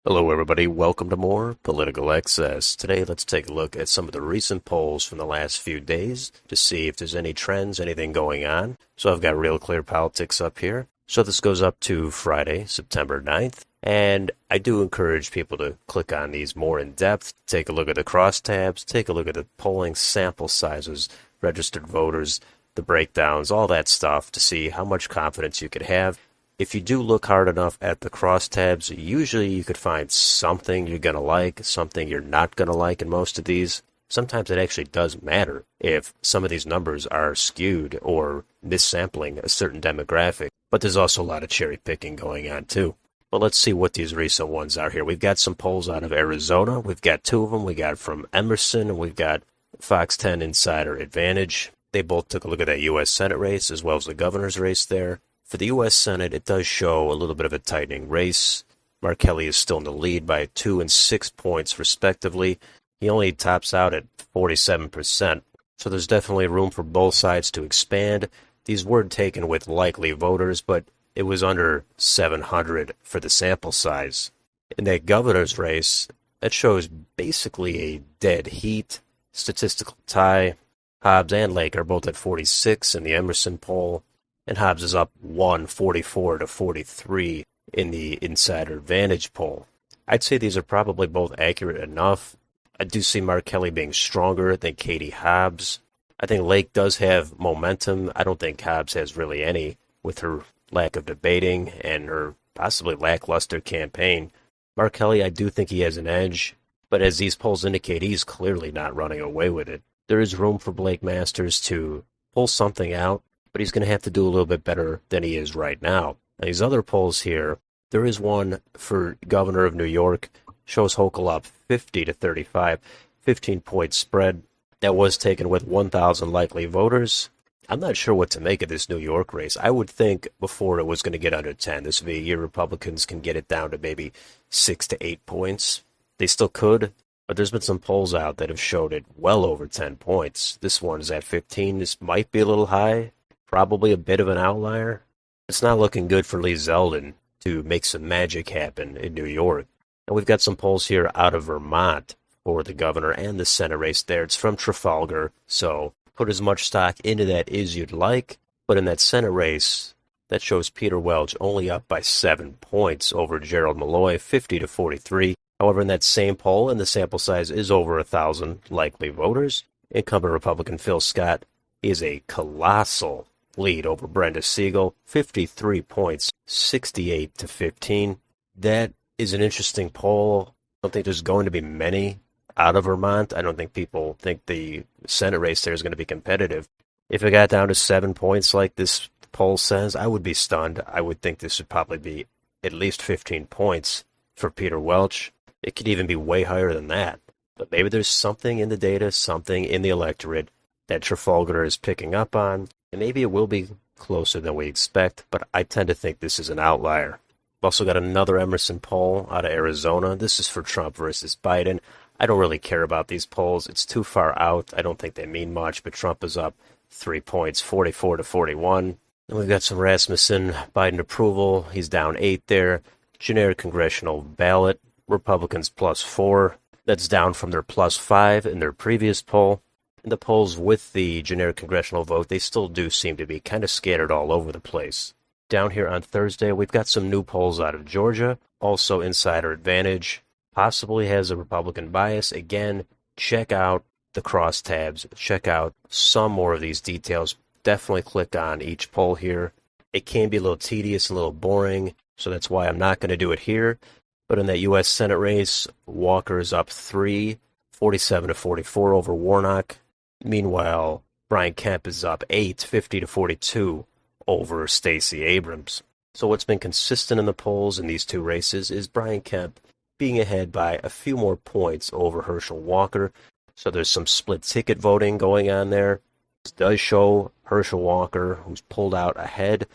Hello, everybody. Welcome to more Political Excess. Today, let's take a look at some of the recent polls from the last few days to see if there's any trends, anything going on. So I've got Real Clear Politics up here. So this goes up to Friday, September 9th. And I do encourage people to click on these more in depth, take a look at the crosstabs, take a look at the polling sample sizes, registered voters, the breakdowns, all that stuff to see how much confidence you could have. If you do look hard enough at the crosstabs, usually you could find something you're going to like, something you're not going to like in most of these. Sometimes it actually does matter if some of these numbers are skewed or missampling a certain demographic. But there's also a lot of cherry picking going on too. But let's see what these recent ones are here. We've got some polls out of Arizona. We've got two of them. We got from Emerson and we've got Fox 10 Insider Advantage. They both took a look at that U.S. Senate race as well as the governor's race there. For the U.S. Senate, it does show a little bit of a tightening race. Mark Kelly is still in the lead by 2 and 6 points, respectively. He only tops out at 47%, so there's definitely room for both sides to expand. These were taken with likely voters, but it was under 700 for the sample size. In that governor's race, that shows basically a dead heat, statistical tie. Hobbs and Lake are both at 46 in the Emerson poll. And Hobbs is up 144 to 43 in the Insider Advantage poll. I'd say these are probably both accurate enough. I do see Mark Kelly being stronger than Katie Hobbs. I think Lake does have momentum. I don't think Hobbs has really any with her lack of debating and her possibly lackluster campaign. Mark Kelly, I do think he has an edge, but as these polls indicate, he's clearly not running away with it. There is room for Blake Masters to pull something out, but he's going to have to do a little bit better than he is right now. Now, these other polls here, there is one for governor of New York, shows Hochul up 50 to 35, 15-point spread. That was taken with 1,000 likely voters. I'm not sure what to make of this New York race. I would think before it was going to get under 10. This would be a year Republicans can get it down to maybe 6 to 8 points. They still could, but there's been some polls out that have showed it well over 10 points. This one is at 15. This might be a little high. Probably a bit of an outlier. It's not looking good for Lee Zeldin to make some magic happen in New York. And we've got some polls here out of Vermont for the governor and the Senate race there. It's from Trafalgar, so put as much stock into that as you'd like. But in that Senate race, that shows Peter Welch only up by 7 points over Gerald Malloy, 50 to 43. However, in that same poll, and the sample size is over 1,000 likely voters, incumbent Republican Phil Scott is a colossal lead over Brenda Siegel, 53 points, 68 to 15. That is an interesting poll. I don't think there's going to be many out of Vermont. I don't think people think the Senate race there is going to be competitive. If it got down to 7 points like this poll says, I would be stunned. I would think this would probably be at least 15 points for Peter Welch. It could even be way higher than that. But maybe there's something in the data, something in the electorate that Trafalgar is picking up on. And maybe it will be closer than we expect, but I tend to think this is an outlier. We've also got another Emerson poll out of Arizona. This is for Trump versus Biden. I don't really care about these polls. It's too far out. I don't think they mean much, but Trump is up 3 points, 44 to 41. Then we've got some Rasmussen Biden approval. He's down 8 there. Generic congressional ballot, Republicans +4. That's down from their +5 in their previous poll. In the polls with the generic congressional vote, they still do seem to be kind of scattered all over the place. Down here on Thursday, we've got some new polls out of Georgia, also Insider Advantage, possibly has a Republican bias. Again, check out the crosstabs, check out some more of these details. Definitely click on each poll here. It can be a little tedious, a little boring, so that's why I'm not going to do it here. But in that U.S. Senate race, Walker is up 3, 47 to 44 over Warnock. Meanwhile, Brian Kemp is up 8, 50 to 42 over Stacey Abrams. So what's been consistent in the polls in these two races is Brian Kemp being ahead by a few more points over Herschel Walker. So there's some split ticket voting going on there. This does show Herschel Walker, who's pulled out ahead.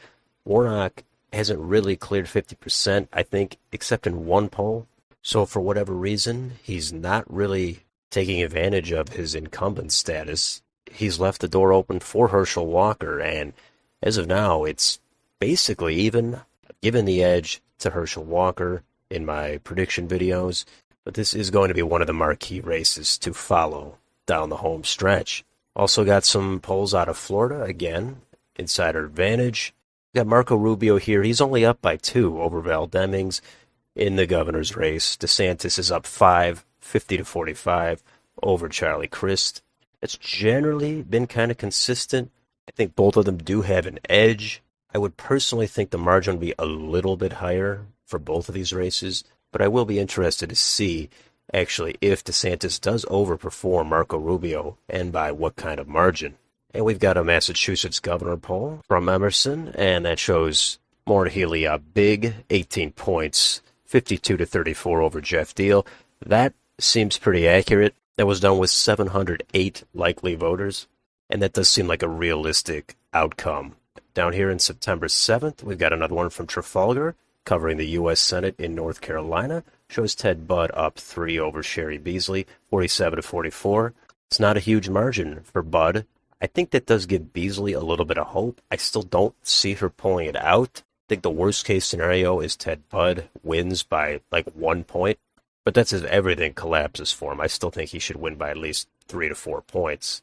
Warnock hasn't really cleared 50%, I think, except in one poll. So for whatever reason, he's not really taking advantage of his incumbent status. He's left the door open for Herschel Walker, and as of now, it's basically even given the edge to Herschel Walker. in my prediction videos, but this is going to be one of the marquee races to follow down the home stretch. Also got some polls out of Florida, again, insider advantage. Got Marco Rubio here. He's only up by 2 over Val Demings in the governor's race. DeSantis is up 5, 50-45 over Charlie Crist. It's generally been kind of consistent. I think both of them do have an edge. I would personally think the margin would be a little bit higher for both of these races, but I will be interested to see actually if DeSantis does overperform Marco Rubio and by what kind of margin. And we've got a Massachusetts governor poll from Emerson, and that shows Maura Healey up big, 18 points, 52-34 over Jeff Deal. That seems pretty accurate. That was done with 708 likely voters, and that does seem like a realistic outcome. Down here in September 7th, we've got another one from Trafalgar, covering the U.S. Senate in North Carolina. Shows Ted Budd up 3 over Sherry Beasley, 47-44. It's not a huge margin for Budd. I think that does give Beasley a little bit of hope. I still don't see her pulling it out. I think the worst case scenario is Ted Budd wins by like 1 point, but that's if everything collapses for him. I still think he should win by at least 3 to 4 points.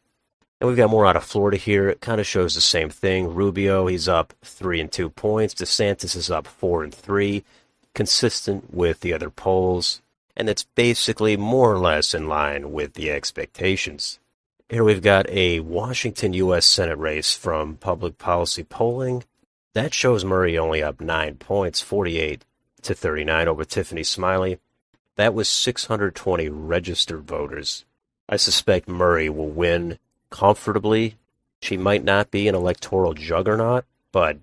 And we've got more out of Florida here. It kind of shows the same thing. Rubio, he's up 3 and 2 points. DeSantis is up 4 and 3, consistent with the other polls, and it's basically more or less in line with the expectations. Here we've got a Washington U.S. Senate race from Public Policy Polling. That shows Murray only up 9 points, 48-39 over Tiffany Smiley. That was 620 registered voters. I suspect Murray will win comfortably. She might not be an electoral juggernaut, but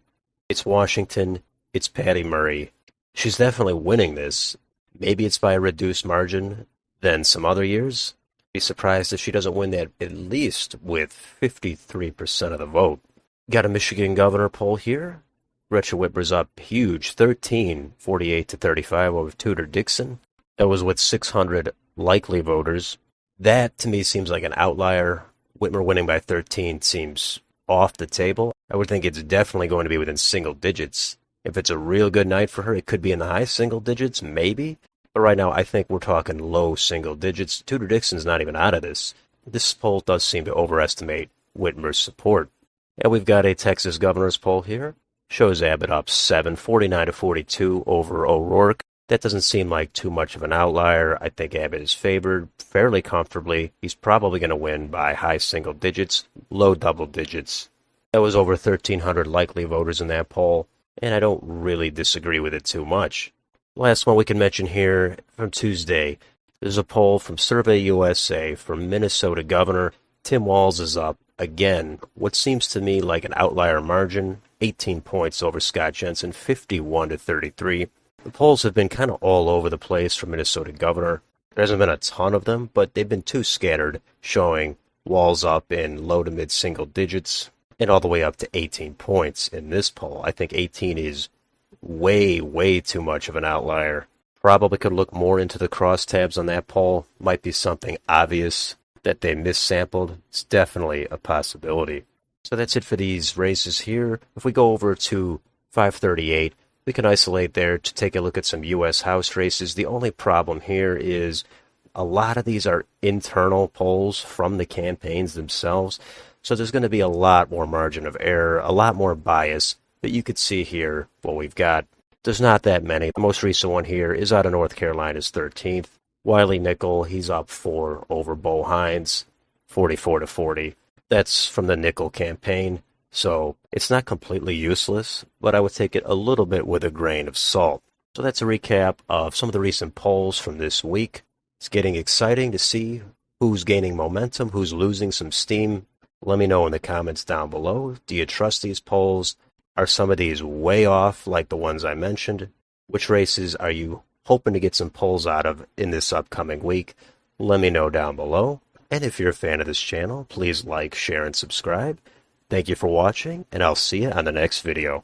it's Washington, it's Patty Murray. She's definitely winning this. Maybe it's by a reduced margin than some other years. Be surprised if she doesn't win that at least with 53% of the vote. Got a Michigan governor poll here. Gretchen Whitmer's up huge, 13, 48-35 over Tudor Dixon. That was with 600 likely voters. That, to me, seems like an outlier. Whitmer winning by 13 seems off the table. I would think it's definitely going to be within single digits. If it's a real good night for her, it could be in the high single digits, maybe. But right now, I think we're talking low single digits. Tudor Dixon's not even out of this. This poll does seem to overestimate Whitmer's support. And we've got a Texas governor's poll here. Shows Abbott up 7, 49-42 over O'Rourke. That doesn't seem like too much of an outlier. I think Abbott is favored fairly comfortably. He's probably going to win by high single digits, low double digits. That was over 1,300 likely voters in that poll, and I don't really disagree with it too much. Last one we can mention here from Tuesday. There's a poll from Survey USA for Minnesota governor. Tim Walz is up again, what seems to me like an outlier margin, 18 points over Scott Jensen, 51-33. The polls have been kind of all over the place for Minnesota governor. There hasn't been a ton of them, but they've been too scattered, showing Walz up in low to mid single digits and all the way up to 18 points in this poll. I think 18 is way too much of an outlier. Probably could look more into the crosstabs on that poll. Might be something obvious that they missampled. It's definitely a possibility. So that's it for these races here. If we go over to 538, we can isolate there to take a look at some U.S. House races. The only problem here is a lot of these are internal polls from the campaigns themselves. So there's going to be a lot more margin of error, a lot more bias. But you could see here what we've got. There's not that many. The most recent one here is out of North Carolina's 13th. Wiley Nickel, he's up 4 over Bo Hines, 44-40. That's from the Nickel campaign. So it's not completely useless, but I would take it a little bit with a grain of salt. So that's a recap of some of the recent polls from this week. It's getting exciting to see who's gaining momentum, who's losing some steam. Let me know in the comments down below. Do you trust these polls? Are some of these way off, like the ones I mentioned? Which races are you hoping to get some polls out of in this upcoming week? Let me know down below. And if you're a fan of this channel, please like, share, and subscribe. Thank you for watching, and I'll see you on the next video.